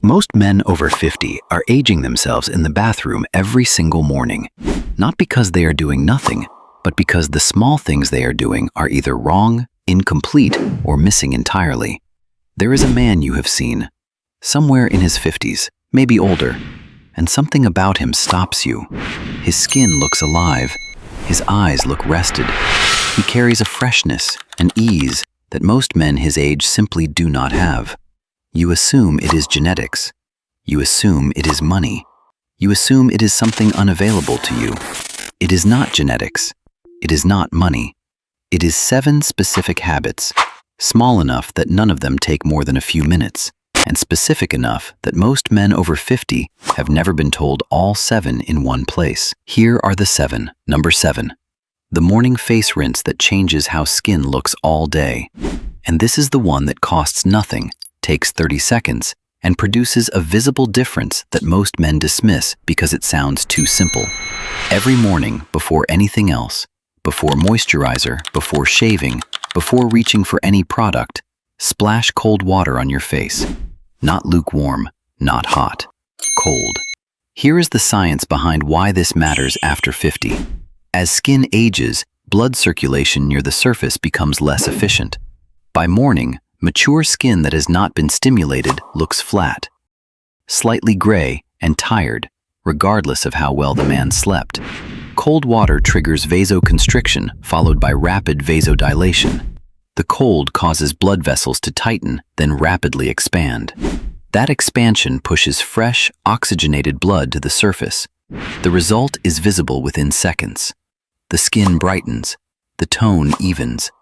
Most men over 50 are aging themselves in the bathroom every single morning, not because they are doing nothing, but because the small things they are doing are either wrong, incomplete, or missing entirely. There is a man you have seen, somewhere in his 50s, maybe older, and something about him stops you. His skin looks alive, his eyes look rested. He carries a freshness, an ease that most men his age simply do not have. You assume it is genetics. You assume it is money. You assume it is something unavailable to you. It is not genetics. It is not money. It is 7 specific habits, small enough that none of them take more than a few minutes, and specific enough that most men over 50 have never been told all 7 in one place. Here are the 7. Number 7. The morning face rinse that changes how skin looks all day. And this is the one that costs nothing, takes 30 seconds, and produces a visible difference that most men dismiss because it sounds too simple. Every morning, before anything else, before moisturizer, before shaving, before reaching for any product, splash cold water on your face. Not lukewarm, not hot, cold. Here is the science behind why this matters after 50. As skin ages, blood circulation near the surface becomes less efficient. By morning, mature skin that has not been stimulated looks flat, slightly gray, and tired, regardless of how well the man slept. Cold water triggers vasoconstriction, followed by rapid vasodilation. The cold causes blood vessels to tighten, then rapidly expand. That expansion pushes fresh, oxygenated blood to the surface. The result is visible within seconds. The skin brightens, the tone evens.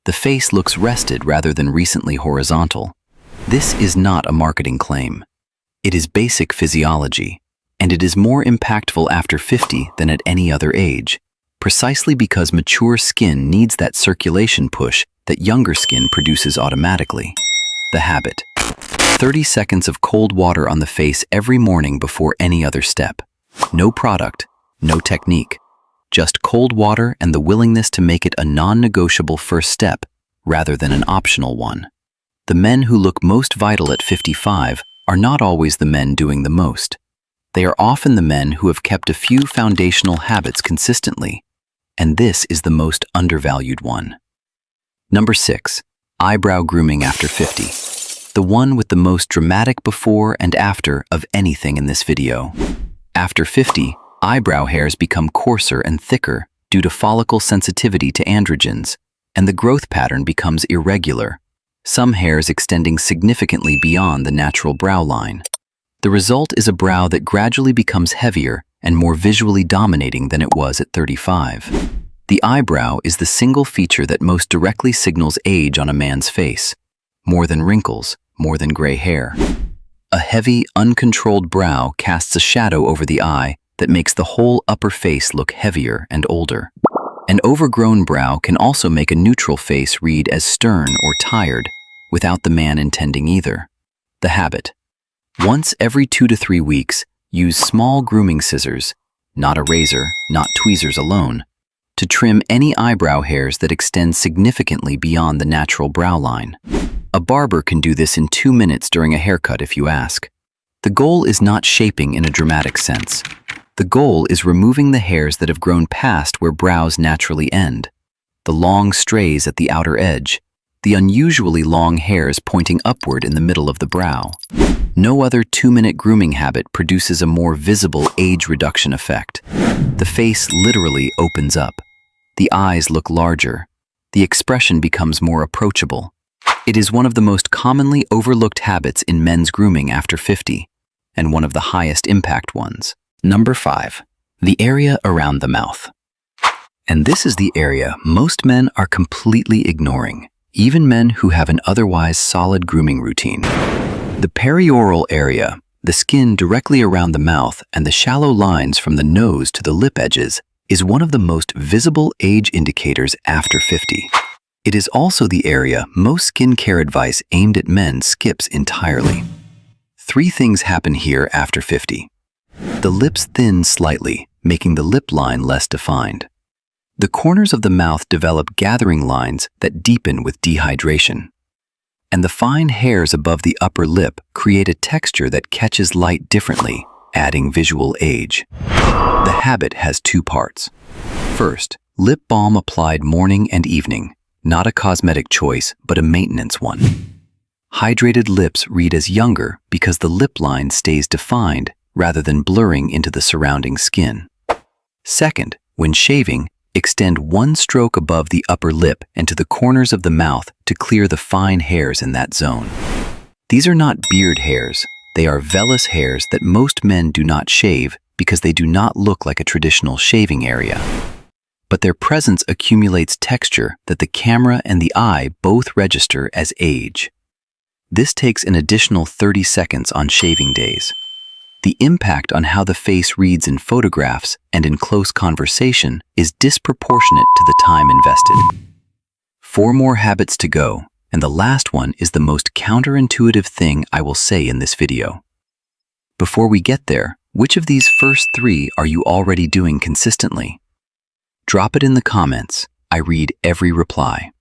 The face looks rested rather than recently horizontal. This is not a marketing claim. It is basic physiology, and it is more impactful after 50 than at any other age, precisely because mature skin needs that circulation push that younger skin produces automatically. The habit. 30 seconds of cold water on the face every morning before any other step. No product, no technique. Just cold water and the willingness to make it a non-negotiable first step rather than an optional one. The men who look most vital at 55 are not always the men doing the most. They are often the men who have kept a few foundational habits consistently, and this is the most undervalued one. Number 6. Eyebrow grooming after 50. The one with the most dramatic before and after of anything in this video. After 50, eyebrow hairs become coarser and thicker due to follicle sensitivity to androgens, and the growth pattern becomes irregular, some hairs extending significantly beyond the natural brow line. The result is a brow that gradually becomes heavier and more visually dominating than it was at 35. The eyebrow is the single feature that most directly signals age on a man's face, more than wrinkles, more than gray hair. A heavy, uncontrolled brow casts a shadow over the eye that makes the whole upper face look heavier and older. An overgrown brow can also make a neutral face read as stern or tired, without the man intending either. The habit. Once every 2 to 3 weeks, use small grooming scissors, not a razor, not tweezers alone, to trim any eyebrow hairs that extend significantly beyond the natural brow line. A barber can do this in 2 minutes during a haircut if you ask. The goal is not shaping in a dramatic sense. The goal is removing the hairs that have grown past where brows naturally end. The long strays at the outer edge, the unusually long hairs pointing upward in the middle of the brow. No other 2-minute grooming habit produces a more visible age reduction effect. The face literally opens up. The eyes look larger. The expression becomes more approachable. It is one of the most commonly overlooked habits in men's grooming after 50, and one of the highest impact ones. Number 5. The area around the mouth. And this is the area most men are completely ignoring, even men who have an otherwise solid grooming routine. The perioral area, the skin directly around the mouth and the shallow lines from the nose to the lip edges, is one of the most visible age indicators after 50. It is also the area most skincare advice aimed at men skips entirely. 3 things happen here after 50. The lips thin slightly, making the lip line less defined. The corners of the mouth develop gathering lines that deepen with dehydration. and the fine hairs above the upper lip create a texture that catches light differently, adding visual age. The habit has two parts. First, lip balm applied morning and evening, not a cosmetic choice, but a maintenance one. Hydrated lips read as younger because the lip line stays defined rather than blurring into the surrounding skin. Second, when shaving, extend one stroke above the upper lip and to the corners of the mouth to clear the fine hairs in that zone. These are not beard hairs. They are vellus hairs that most men do not shave because they do not look like a traditional shaving area. But their presence accumulates texture that the camera and the eye both register as age. This takes an additional 30 seconds on shaving days. The impact on how the face reads in photographs and in close conversation is disproportionate to the time invested. 4 more habits to go, and the last one is the most counterintuitive thing I will say in this video. Before we get there, which of these first 3 are you already doing consistently? Drop it in the comments. I read every reply.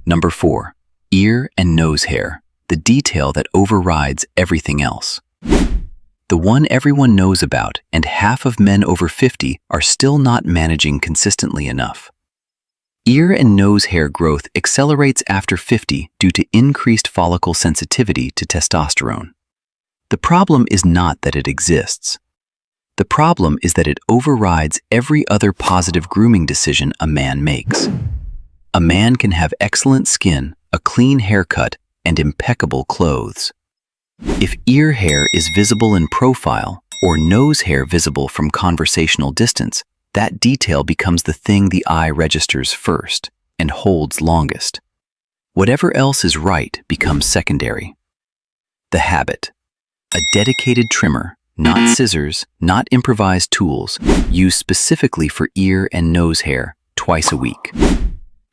Number 4, ear and nose hair, the detail that overrides everything else. The one everyone knows about, and half of men over 50 are still not managing consistently enough. Ear and nose hair growth accelerates after 50 due to increased follicle sensitivity to testosterone. The problem is not that it exists. The problem is that it overrides every other positive grooming decision a man makes. A man can have excellent skin, a clean haircut, and impeccable clothes. If ear hair is visible in profile or nose hair visible from conversational distance, that detail becomes the thing the eye registers first and holds longest. Whatever else is right becomes secondary. The habit. A dedicated trimmer, not scissors, not improvised tools, used specifically for ear and nose hair twice a week.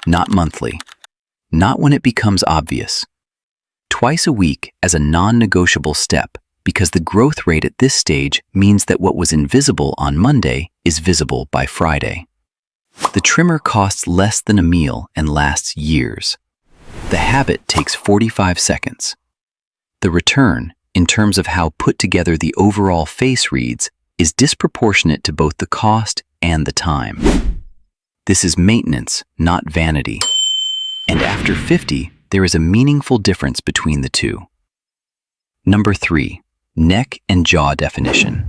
Not monthly. Not when it becomes obvious. Twice a week as a non-negotiable step, because the growth rate at this stage means that what was invisible on Monday is visible by Friday. The trimmer costs less than a meal and lasts years. The habit takes 45 seconds. The return, in terms of how put together the overall face reads, is disproportionate to both the cost and the time. This is maintenance, not vanity. And after 50, there is a meaningful difference between the two. Number 3, neck and jaw definition.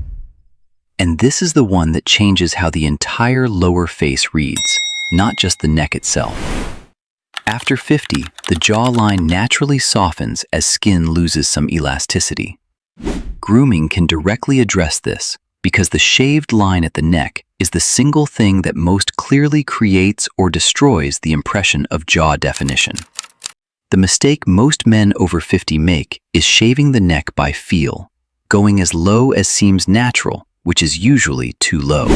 And this is the one that changes how the entire lower face reads, not just the neck itself. After 50, the jawline naturally softens as skin loses some elasticity. Grooming can directly address this because the shaved line at the neck is the single thing that most clearly creates or destroys the impression of jaw definition. The mistake most men over 50 make is shaving the neck by feel, going as low as seems natural, which is usually too low.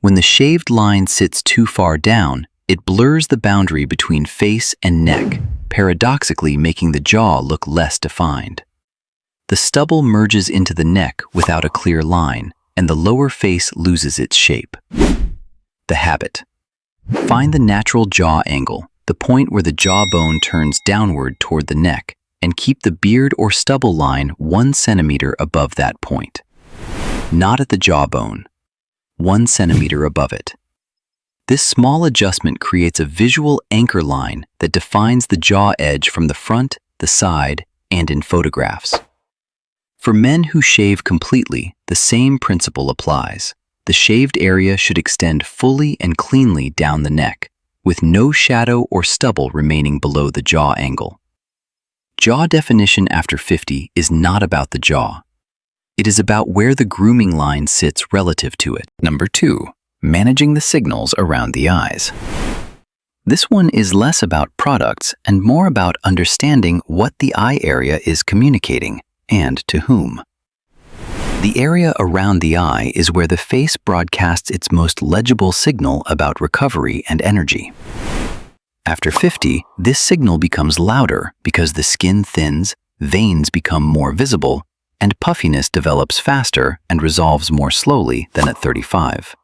When the shaved line sits too far down, it blurs the boundary between face and neck, paradoxically making the jaw look less defined. The stubble merges into the neck without a clear line, and the lower face loses its shape. The habit. Find the natural jaw angle, the point where the jawbone turns downward toward the neck, and keep the beard or stubble line 1 centimeter above that point. Not at the jawbone, 1 centimeter above it. This small adjustment creates a visual anchor line that defines the jaw edge from the front, the side, and in photographs. For men who shave completely, the same principle applies. The shaved area should extend fully and cleanly down the neck, with no shadow or stubble remaining below the jaw angle. Jaw definition after 50 is not about the jaw. It is about where the grooming line sits relative to it. Number 2, managing the signals around the eyes. This one is less about products and more about understanding what the eye area is communicating and to whom. The area around the eye is where the face broadcasts its most legible signal about recovery and energy. After 50, this signal becomes louder because the skin thins, veins become more visible, and puffiness develops faster and resolves more slowly than at 35.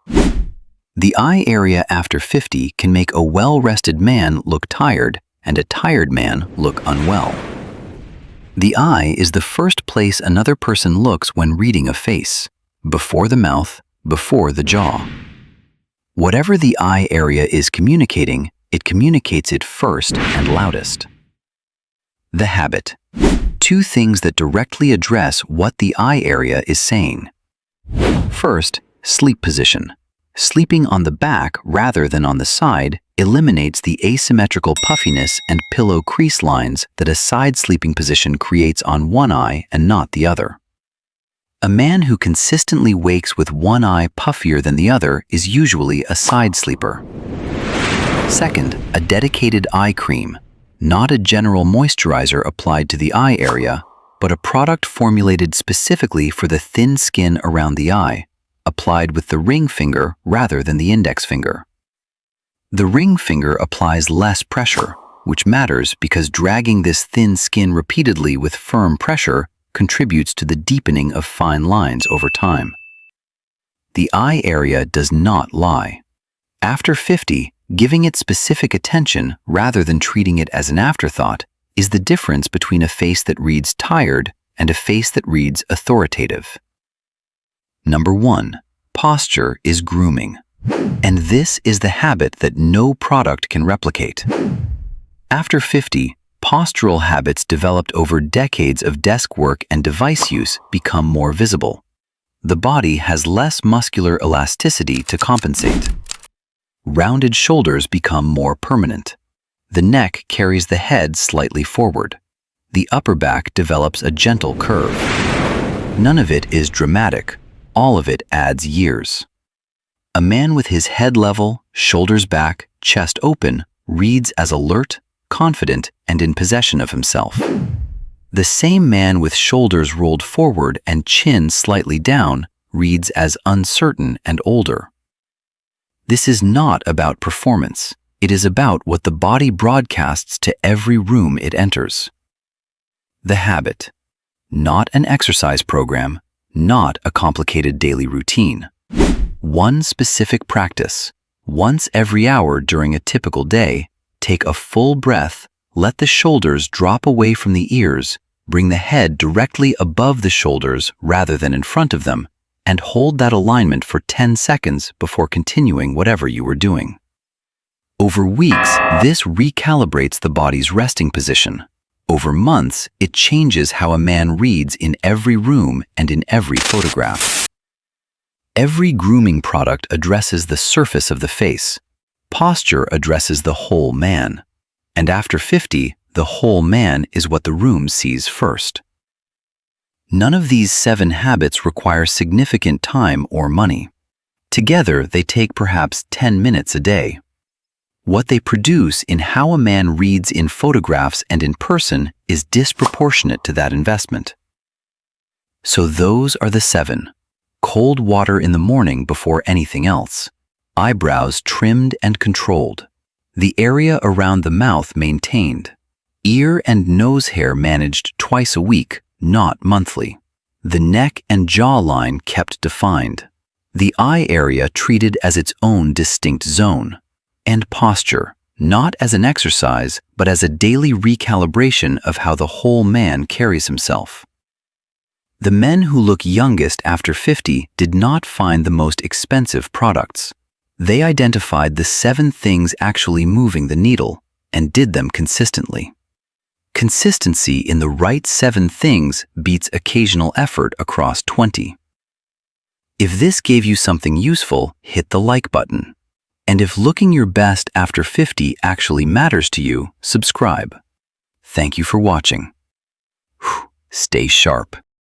The eye area after 50 can make a well-rested man look tired and a tired man look unwell. The eye is the first place another person looks when reading a face, before the mouth, before the jaw. Whatever the eye area is communicating, it communicates it first and loudest. The habit. 2 things that directly address what the eye area is saying. First, sleep position. Sleeping on the back rather than on the side eliminates the asymmetrical puffiness and pillow crease lines that a side sleeping position creates on one eye and not the other. A man who consistently wakes with one eye puffier than the other is usually a side sleeper. Second, a dedicated eye cream, not a general moisturizer applied to the eye area, but a product formulated specifically for the thin skin around the eye, applied with the ring finger rather than the index finger. The ring finger applies less pressure, which matters because dragging this thin skin repeatedly with firm pressure contributes to the deepening of fine lines over time. The eye area does not lie. After 50, giving it specific attention rather than treating it as an afterthought is the difference between a face that reads tired and a face that reads authoritative. Number 1. Posture is grooming. And this is the habit that no product can replicate. After 50, postural habits developed over decades of desk work and device use become more visible. The body has less muscular elasticity to compensate. Rounded shoulders become more permanent. The neck carries the head slightly forward. The upper back develops a gentle curve. None of it is dramatic. All of it adds years. A man with his head level, shoulders back, chest open, reads as alert, confident, and in possession of himself. The same man with shoulders rolled forward and chin slightly down reads as uncertain and older. This is not about performance. It is about what the body broadcasts to every room it enters. The habit. Not an exercise program, not a complicated daily routine. One specific practice. Once every hour during a typical day, take a full breath, let the shoulders drop away from the ears, bring the head directly above the shoulders rather than in front of them, and hold that alignment for 10 seconds before continuing whatever you were doing. Over weeks, this recalibrates the body's resting position. Over months, it changes how a man reads in every room and in every photograph. Every grooming product addresses the surface of the face. Posture addresses the whole man. And after 50, the whole man is what the room sees first. None of these 7 habits require significant time or money. Together, they take perhaps 10 minutes a day. What they produce in how a man reads in photographs and in person is disproportionate to that investment. So those are the 7. Cold water in the morning before anything else. Eyebrows trimmed and controlled. The area around the mouth maintained. Ear and nose hair managed twice a week, not monthly. The neck and jawline kept defined. The eye area treated as its own distinct zone. And posture, not as an exercise, but as a daily recalibration of how the whole man carries himself. The men who look youngest after 50 did not find the most expensive products. They identified the 7 things actually moving the needle and did them consistently. Consistency in the right 7 things beats occasional effort across 20. If this gave you something useful, hit the like button. And if looking your best after 50 actually matters to you, subscribe. Thank you for watching. Stay sharp.